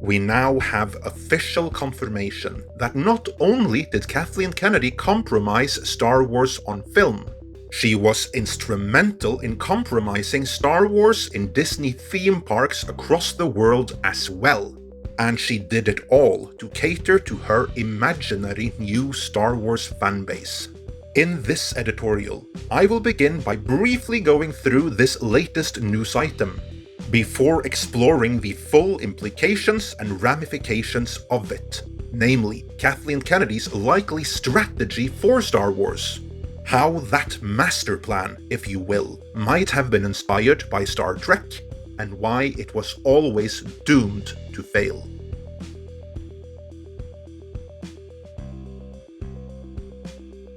We now have official confirmation that not only did Kathleen Kennedy compromise Star Wars on film, she was instrumental in compromising Star Wars in Disney theme parks across the world as well. And she did it all to cater to her imaginary new Star Wars fanbase. In this editorial, I will begin by briefly going through this latest news item, before exploring the full implications and ramifications of it, namely Kathleen Kennedy's likely strategy for Star Wars, how that master plan, if you will, might have been inspired by Star Trek, and why it was always doomed to fail.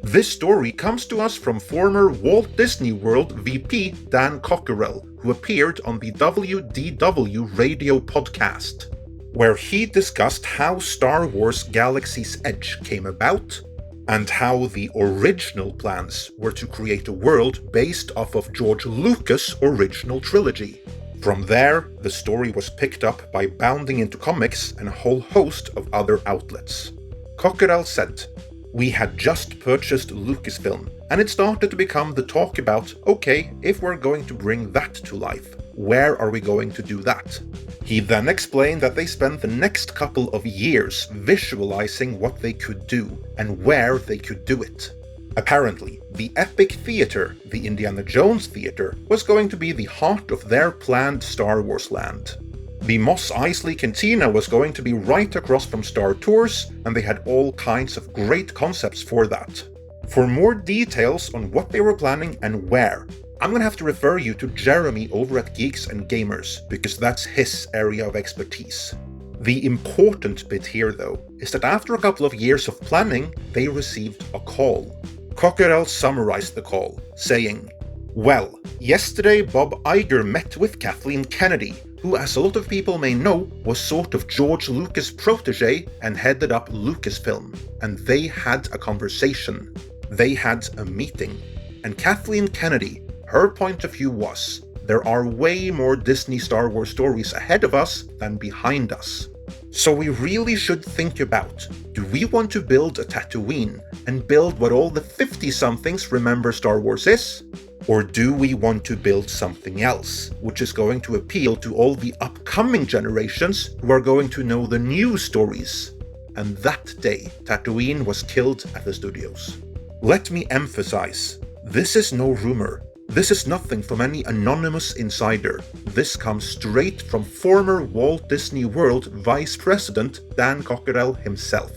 This story comes to us from former Walt Disney World VP Dan Cockerell, who appeared on the WDW radio podcast, where he discussed how Star Wars Galaxy's Edge came about, and how the original plans were to create a world based off of George Lucas' original trilogy. From there, the story was picked up by Bounding Into Comics and a whole host of other outlets. Cockerell said, "We had just purchased Lucasfilm, and it started to become the talk about, okay, if we're going to bring that to life, where are we going to do that?" He then explained that they spent the next couple of years visualizing what they could do and where they could do it. Apparently, the Epic Theater, the Indiana Jones Theater, was going to be the heart of their planned Star Wars land. The Mos Eisley Cantina was going to be right across from Star Tours, and they had all kinds of great concepts for that. For more details on what they were planning and where, I'm gonna have to refer you to Jeremy over at Geeks and Gamers, because that's his area of expertise. The important bit here, though, is that after a couple of years of planning, they received a call. Cockerell summarized the call, saying, "Well, yesterday Bob Iger met with Kathleen Kennedy, who, as a lot of people may know, was sort of George Lucas' protege and headed up Lucasfilm, and they had a conversation. They had a meeting. And Kathleen Kennedy, her point of view was, there are way more Disney Star Wars stories ahead of us than behind us. So we really should think about, do we want to build a Tatooine and build what all the 50-somethings remember Star Wars is? Or do we want to build something else, which is going to appeal to all the upcoming generations who are going to know the new stories?" And that day, Tatooine was killed at the studios. Let me emphasize, this is no rumor. This is nothing from any anonymous insider. This comes straight from former Walt Disney World Vice President Dan Cockerell himself.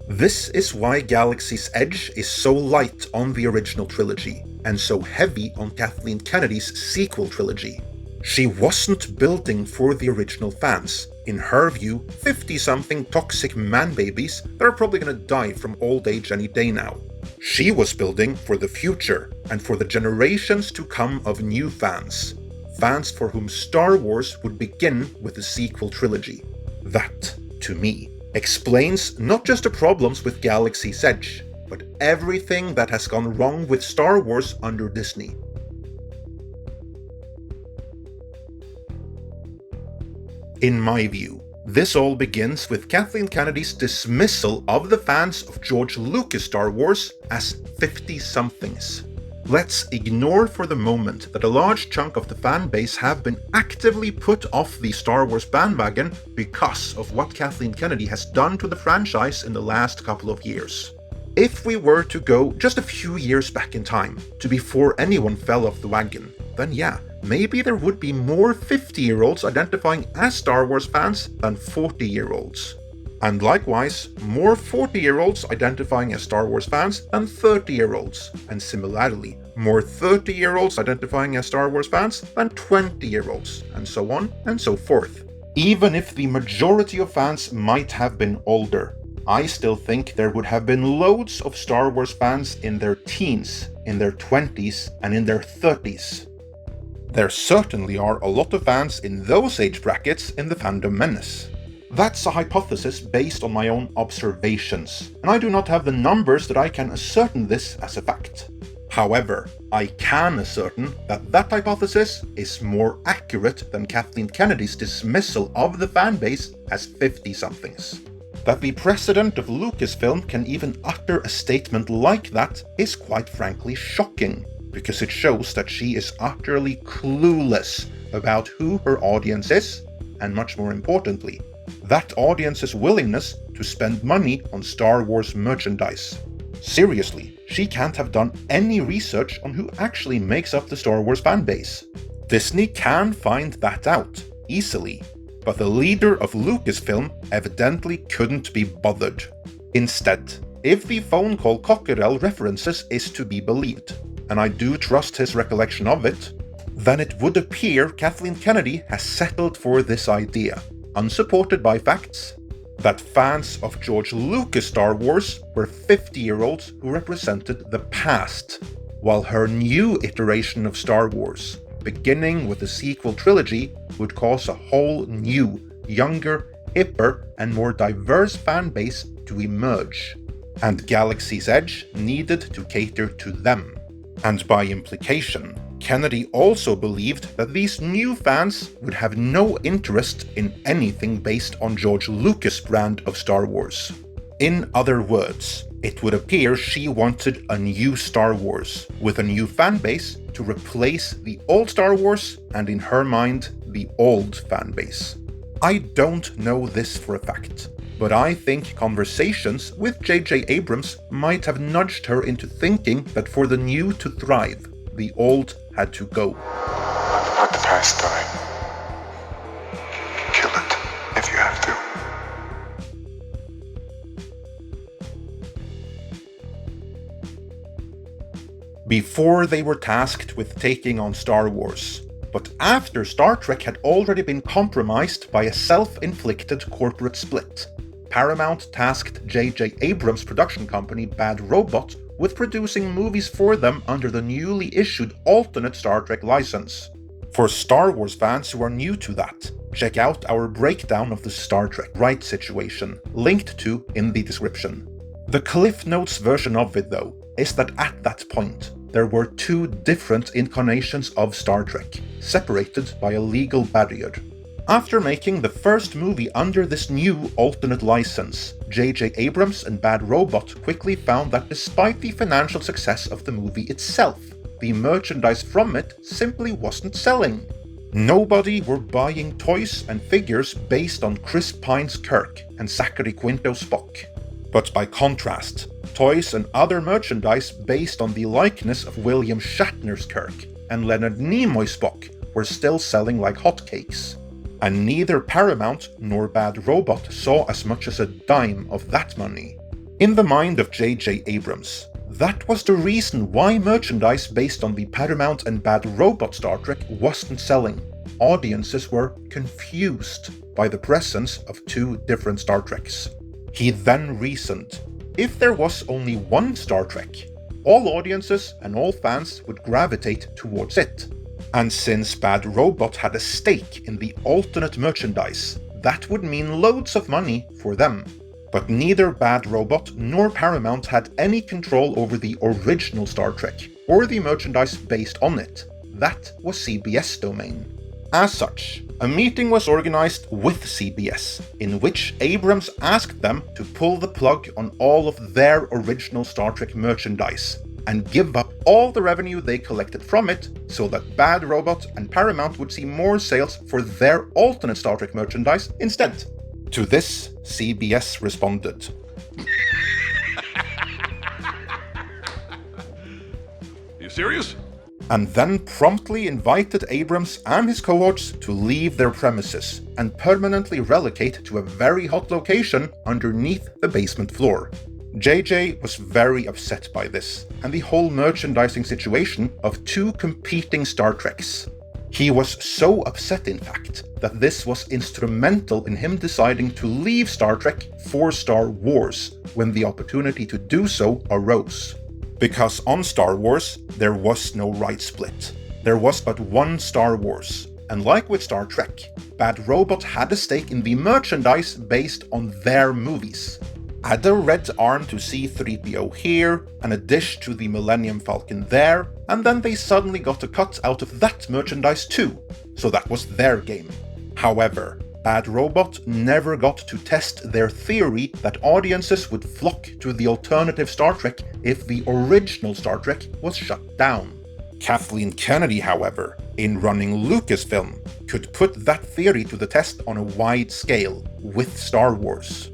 This is why Galaxy's Edge is so light on the original trilogy, and so heavy on Kathleen Kennedy's sequel trilogy. She wasn't building for the original fans. In her view, 50-something toxic man-babies that are probably gonna die from old age any day now. She was building for the future, and for the generations to come of new fans. Fans for whom Star Wars would begin with the sequel trilogy. That, to me, explains not just the problems with Galaxy's Edge, but everything that has gone wrong with Star Wars under Disney. In my view, this all begins with Kathleen Kennedy's dismissal of the fans of George Lucas' Star Wars as 50-somethings. Let's ignore for the moment that a large chunk of the fan base have been actively put off the Star Wars bandwagon because of what Kathleen Kennedy has done to the franchise in the last couple of years. If we were to go just a few years back in time, to before anyone fell off the wagon, then yeah, maybe there would be more 50-year-olds identifying as Star Wars fans than 40-year-olds. And likewise, more 40-year-olds identifying as Star Wars fans than 30-year-olds, and similarly, more 30-year-olds identifying as Star Wars fans than 20-year-olds, and so on and so forth. Even if the majority of fans might have been older, I still think there would have been loads of Star Wars fans in their teens, in their 20s, and in their 30s. There certainly are a lot of fans in those age brackets in the fandom menace. That's a hypothesis based on my own observations, and I do not have the numbers that I can ascertain this as a fact. However, I can ascertain that that hypothesis is more accurate than Kathleen Kennedy's dismissal of the fanbase as 50-somethings. That the president of Lucasfilm can even utter a statement like that is quite frankly shocking, because it shows that she is utterly clueless about who her audience is, and much more importantly, that audience's willingness to spend money on Star Wars merchandise. Seriously, she can't have done any research on who actually makes up the Star Wars fanbase. Disney can find that out easily, but the leader of Lucasfilm evidently couldn't be bothered. Instead, if the phone call Cockerell references is to be believed, and I do trust his recollection of it, then it would appear Kathleen Kennedy has settled for this idea, unsupported by facts, that fans of George Lucas' Star Wars were 50-year-olds who represented the past, while her new iteration of Star Wars, beginning with the sequel trilogy, would cause a whole new, younger, hipper, and more diverse fanbase to emerge, and Galaxy's Edge needed to cater to them. And by implication, Kennedy also believed that these new fans would have no interest in anything based on George Lucas' brand of Star Wars. In other words, it would appear she wanted a new Star Wars, with a new fanbase to replace the old Star Wars and, in her mind, the old fanbase. I don't know this for a fact, but I think conversations with J.J. Abrams might have nudged her into thinking that for the new to thrive, the old had to go. Let the past die. Kill it if you have to. Before they were tasked with taking on Star Wars, but after Star Trek had already been compromised by a self-inflicted corporate split, Paramount tasked J.J. Abrams' production company Bad Robot with producing movies for them under the newly issued alternate Star Trek license. For Star Wars fans who are new to that, check out our breakdown of the Star Trek rights situation, linked to in the description. The Cliff Notes version of it, though, is that at that point, there were two different incarnations of Star Trek, separated by a legal barrier. After making the first movie under this new alternate license, J.J. Abrams and Bad Robot quickly found that despite the financial success of the movie itself, the merchandise from it simply wasn't selling. Nobody were buying toys and figures based on Chris Pine's Kirk and Zachary Quinto's Spock. But by contrast, toys and other merchandise based on the likeness of William Shatner's Kirk and Leonard Nimoy's Spock were still selling like hotcakes. And neither Paramount nor Bad Robot saw as much as a dime of that money. In the mind of J.J. Abrams, that was the reason why merchandise based on the Paramount and Bad Robot Star Trek wasn't selling. Audiences were confused by the presence of two different Star Treks. He then reasoned, if there was only one Star Trek, all audiences and all fans would gravitate towards it. And since Bad Robot had a stake in the alternate merchandise, that would mean loads of money for them. But neither Bad Robot nor Paramount had any control over the original Star Trek, or the merchandise based on it. That was CBS domain. As such, a meeting was organized with CBS, in which Abrams asked them to pull the plug on all of their original Star Trek merchandise, and give up all the revenue they collected from it, so that Bad Robot and Paramount would see more sales for their alternate Star Trek merchandise instead. To this, CBS responded. You serious? And then promptly invited Abrams and his cohorts to leave their premises and permanently relocate to a very hot location underneath the basement floor. JJ was very upset by this, and the whole merchandising situation of two competing Star Treks. He was so upset, in fact, that this was instrumental in him deciding to leave Star Trek for Star Wars when the opportunity to do so arose. Because on Star Wars, there was no right split. There was but one Star Wars, and like with Star Trek, Bad Robot had a stake in the merchandise based on their movies. Add a red arm to C-3PO here, and a dish to the Millennium Falcon there, and then they suddenly got a cut out of that merchandise too. So that was their game. However, Bad Robot never got to test their theory that audiences would flock to the alternative Star Trek if the original Star Trek was shut down. Kathleen Kennedy, however, in running Lucasfilm, could put that theory to the test on a wide scale with Star Wars.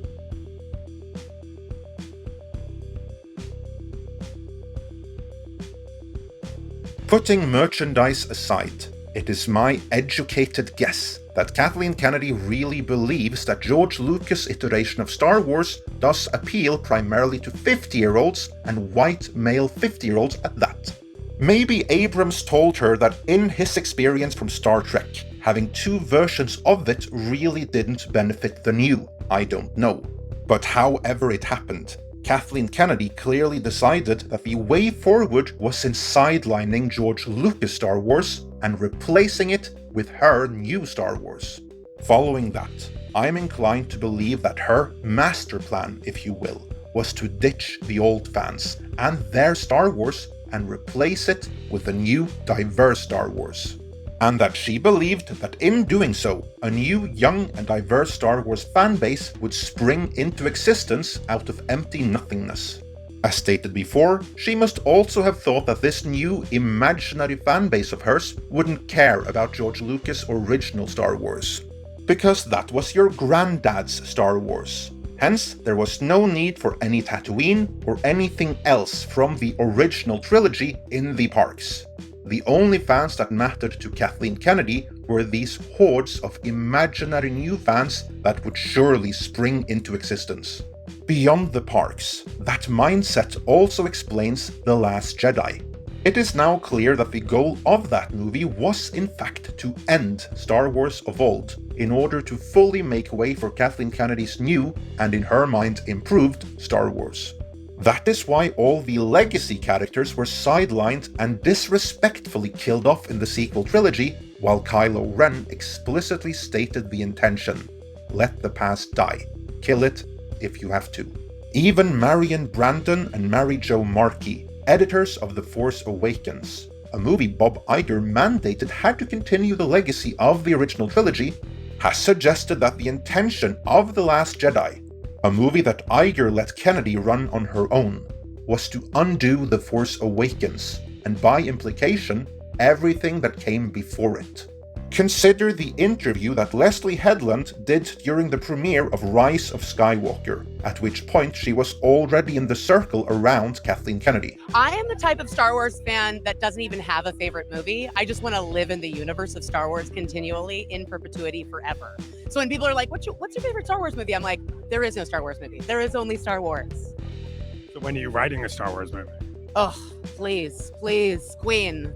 Putting merchandise aside, it is my educated guess that Kathleen Kennedy really believes that George Lucas' iteration of Star Wars does appeal primarily to 50-year-olds and white male 50-year-olds at that. Maybe Abrams told her that in his experience from Star Trek, having two versions of it really didn't benefit the new. I don't know. But however it happened, Kathleen Kennedy clearly decided that the way forward was in sidelining George Lucas' Star Wars and replacing it with her new Star Wars. Following that, I'm inclined to believe that her master plan, if you will, was to ditch the old fans and their Star Wars and replace it with a new, diverse Star Wars. And that she believed that in doing so, a new, young and diverse Star Wars fanbase would spring into existence out of empty nothingness. As stated before, she must also have thought that this new, imaginary fanbase of hers wouldn't care about George Lucas' original Star Wars. Because that was your granddad's Star Wars. Hence, there was no need for any Tatooine or anything else from the original trilogy in the parks. The only fans that mattered to Kathleen Kennedy were these hordes of imaginary new fans that would surely spring into existence. Beyond the parks, that mindset also explains The Last Jedi. It is now clear that the goal of that movie was in fact to end Star Wars of old, in order to fully make way for Kathleen Kennedy's new, and in her mind improved, Star Wars. That is why all the legacy characters were sidelined and disrespectfully killed off in the sequel trilogy, while Kylo Ren explicitly stated the intention: let the past die. Kill it if you have to. Even Marion Brandon and Mary Jo Markey, editors of The Force Awakens, a movie Bob Iger mandated had to continue the legacy of the original trilogy, has suggested that the intention of The Last Jedi, a movie that Iger let Kennedy run on her own, was to undo The Force Awakens, and by implication, everything that came before it. Consider the interview that Leslie Headland did during the premiere of Rise of Skywalker, at which point she was already in the circle around Kathleen Kennedy. I am the type of Star Wars fan that doesn't even have a favorite movie. I just want to live in the universe of Star Wars continually, in perpetuity, forever. So when people are like, what's your favorite Star Wars movie? I'm like, there is no Star Wars movie. There is only Star Wars. So when are you writing a Star Wars movie? Oh, please, Queen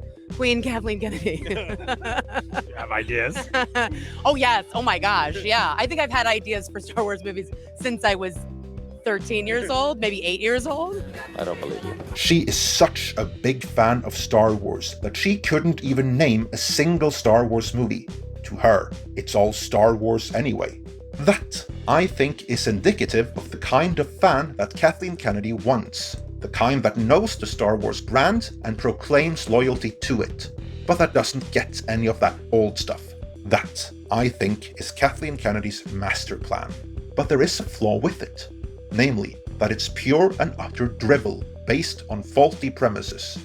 Kathleen Kennedy. You have ideas? Oh, yes. Oh, my gosh. Yeah. I think I've had ideas for Star Wars movies since I was 13 years old, maybe 8 years old. I don't believe you. She is such a big fan of Star Wars that she couldn't even name a single Star Wars movie. To her, it's all Star Wars anyway. That, I think, is indicative of the kind of fan that Kathleen Kennedy wants. The kind that knows the Star Wars brand and proclaims loyalty to it, but that doesn't get any of that old stuff. That, I think, is Kathleen Kennedy's master plan. But there is a flaw with it. Namely, that it's pure and utter drivel, based on faulty premises.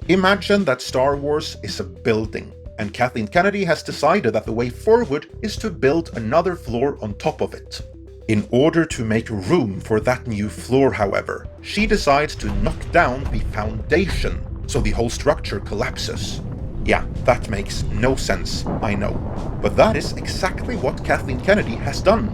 Imagine that Star Wars is a building, and Kathleen Kennedy has decided that the way forward is to build another floor on top of it. In order to make room for that new floor, however, she decides to knock down the foundation, so the whole structure collapses. Yeah, that makes no sense, I know. But that is exactly what Kathleen Kennedy has done.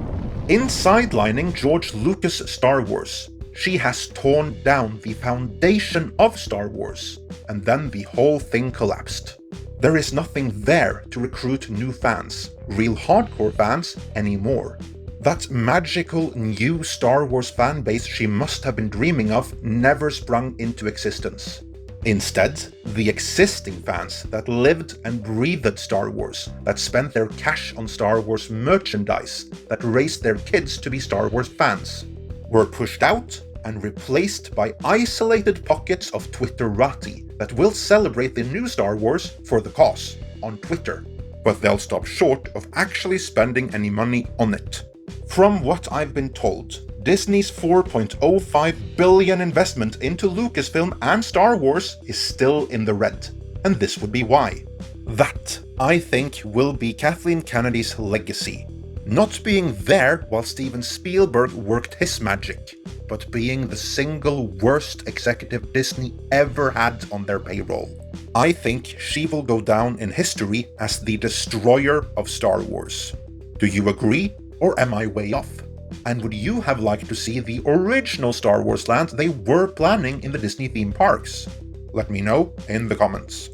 In sidelining George Lucas' Star Wars, she has torn down the foundation of Star Wars, and then the whole thing collapsed. There is nothing there to recruit new fans, real hardcore fans, anymore. That magical new Star Wars fanbase she must have been dreaming of never sprung into existence. Instead, the existing fans that lived and breathed Star Wars, that spent their cash on Star Wars merchandise, that raised their kids to be Star Wars fans, were pushed out and replaced by isolated pockets of Twitterati that will celebrate the new Star Wars for the cause on Twitter, but they'll stop short of actually spending any money on it. From what I've been told, Disney's $4.05 billion investment into Lucasfilm and Star Wars is still in the red, and this would be why. That, I think, will be Kathleen Kennedy's legacy. Not being there while Steven Spielberg worked his magic, but being the single worst executive Disney ever had on their payroll. I think she will go down in history as the destroyer of Star Wars. Do you agree, or am I way off? And would you have liked to see the original Star Wars land they were planning in the Disney theme parks? Let me know in the comments.